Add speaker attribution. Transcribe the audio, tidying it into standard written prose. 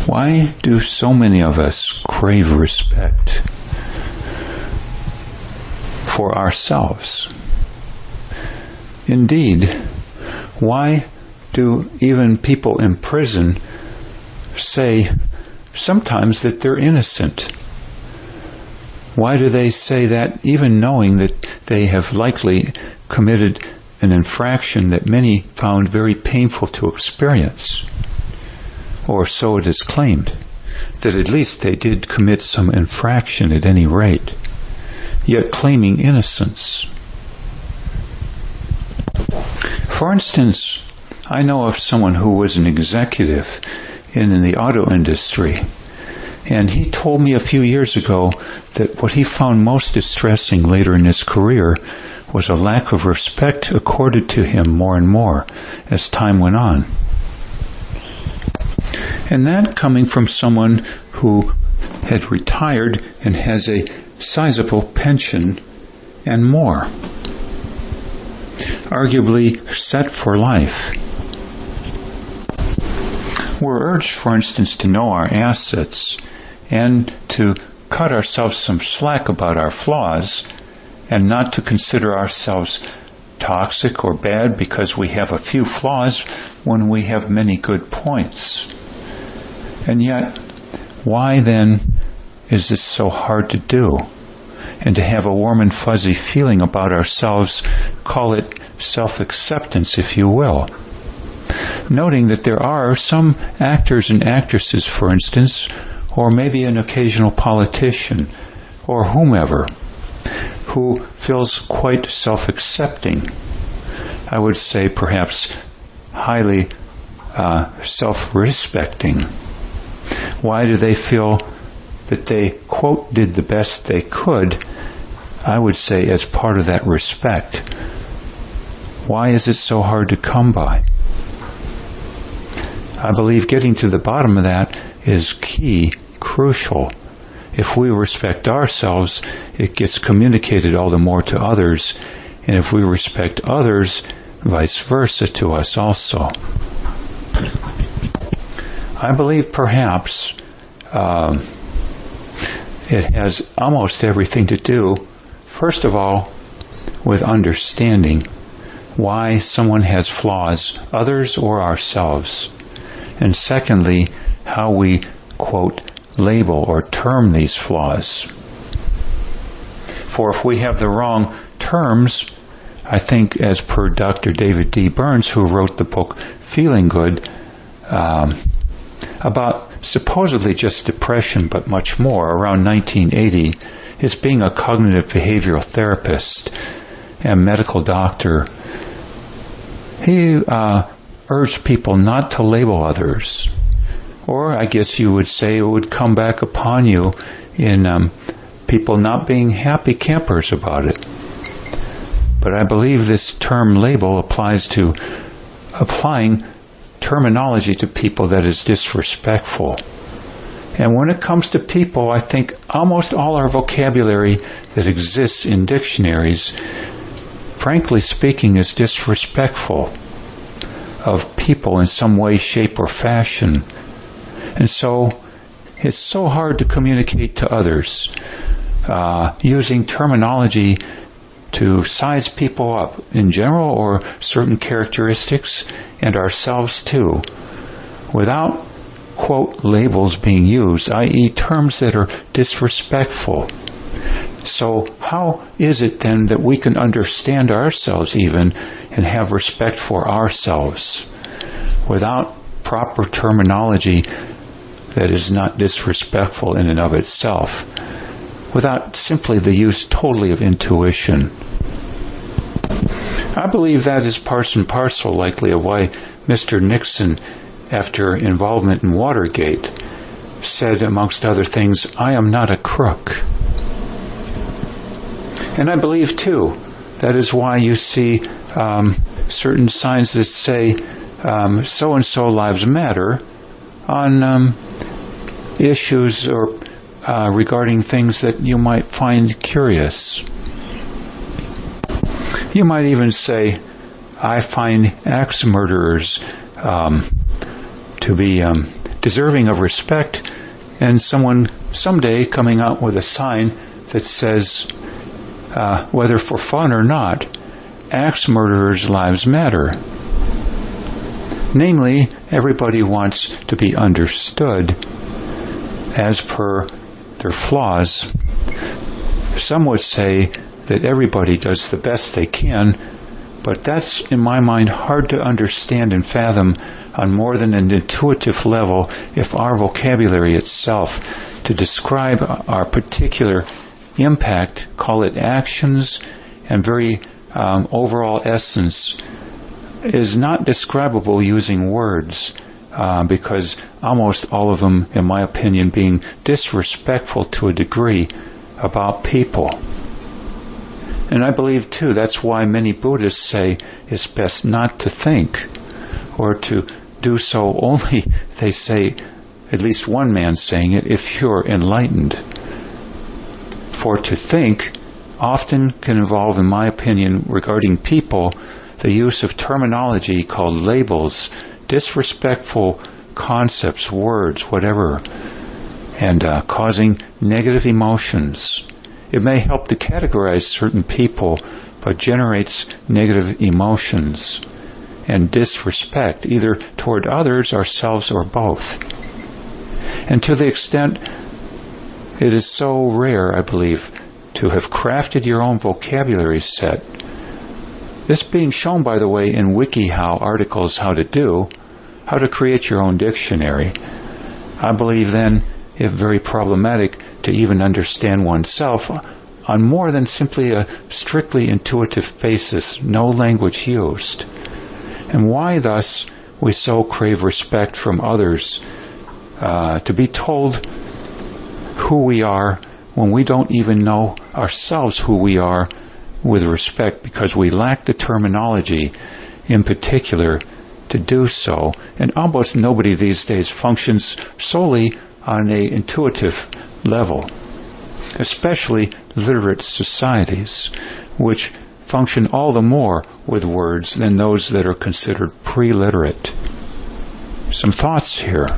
Speaker 1: Why do so many of us crave respect for ourselves? Indeed, why do even people in prison say sometimes that they're innocent? Why do they say that even knowing that they have likely committed an infraction that many found very painful to experience? Or so it is claimed, that at least they did commit some infraction at any rate, yet claiming innocence. For instance, I know of someone who was an executive in the auto industry, and he told me a few years ago that what he found most distressing later in his career was a lack of respect accorded to him more and more as time went on. And that coming from someone who had retired and has a sizable pension and more, arguably set for life. We're urged, for instance, to know our assets and to cut ourselves some slack about our flaws and not to consider ourselves toxic or bad because we have a few flaws when we have many good points. And yet, why then is this so hard to do? And to have a warm and fuzzy feeling about ourselves, call it self-acceptance, if you will. Noting that there are some actors and actresses, for instance, or maybe an occasional politician, or whomever, who feels quite self-accepting. I would say perhaps highly self-respecting. Why do they feel that they, quote, did the best they could? I would say as part of that respect. Why is it so hard to come by? I believe getting to the bottom of that is key, crucial. If we respect ourselves, it gets communicated all the more to others. And if we respect others, vice versa to us also. I believe perhaps it has almost everything to do, first of all, with understanding why someone has flaws, others or ourselves. And secondly, how we, quote, label or term these flaws. For if we have the wrong terms, I think as per Dr. David D. Burns, who wrote the book Feeling Good, about supposedly just depression, but much more, around 1980, his being a cognitive behavioral therapist and medical doctor, he urged people not to label others. Or I guess you would say it would come back upon you in people not being happy campers about it. But I believe this term label applies to applying terminology to people that is disrespectful. And when it comes to people, I think almost all our vocabulary that exists in dictionaries, frankly speaking, is disrespectful of people in some way, shape, or fashion. And so it's so hard to communicate to others using terminology to size people up in general or certain characteristics and ourselves too, without, quote, labels being used, i.e. terms that are disrespectful. So how is it then that we can understand ourselves even and have respect for ourselves without proper terminology that is not disrespectful in and of itself, without simply the use totally of intuition? I believe that is part and parcel likely of why Mr. Nixon, after involvement in Watergate, said, amongst other things, "I am not a crook." And I believe, too, that is why you see certain signs that say so-and-so lives matter on issues or regarding things that you might find curious. You might even say, I find axe murderers to be deserving of respect, and someone someday coming out with a sign that says, whether for fun or not, axe murderers' lives matter. Namely, everybody wants to be understood as per their flaws. Some would say that everybody does the best they can, but that's, in my mind, hard to understand and fathom on more than an intuitive level if our vocabulary itself, to describe our particular impact, call it actions, and very overall essence, is not describable using words, because almost all of them, in my opinion, being disrespectful to a degree about people. And I believe, too, that's why many Buddhists say it's best not to think, or to do so only, they say, at least one man saying it, if you're enlightened. For to think often can involve, in my opinion, regarding people, the use of terminology called labels, disrespectful concepts, words, whatever, and causing negative emotions. It may help to categorize certain people, but generates negative emotions and disrespect, either toward others, ourselves, or both. And to the extent it is so rare, I believe, to have crafted your own vocabulary set. This being shown, by the way, in WikiHow articles how to create your own dictionary. I believe then it very problematic to even understand oneself on more than simply a strictly intuitive basis, no language used. And why thus we so crave respect from others, to be told who we are when we don't even know ourselves who we are with respect, because we lack the terminology in particular to do so. And almost nobody these days functions solely on an intuitive level, especially literate societies, which function all the more with words than those that are considered pre-literate. Some thoughts here.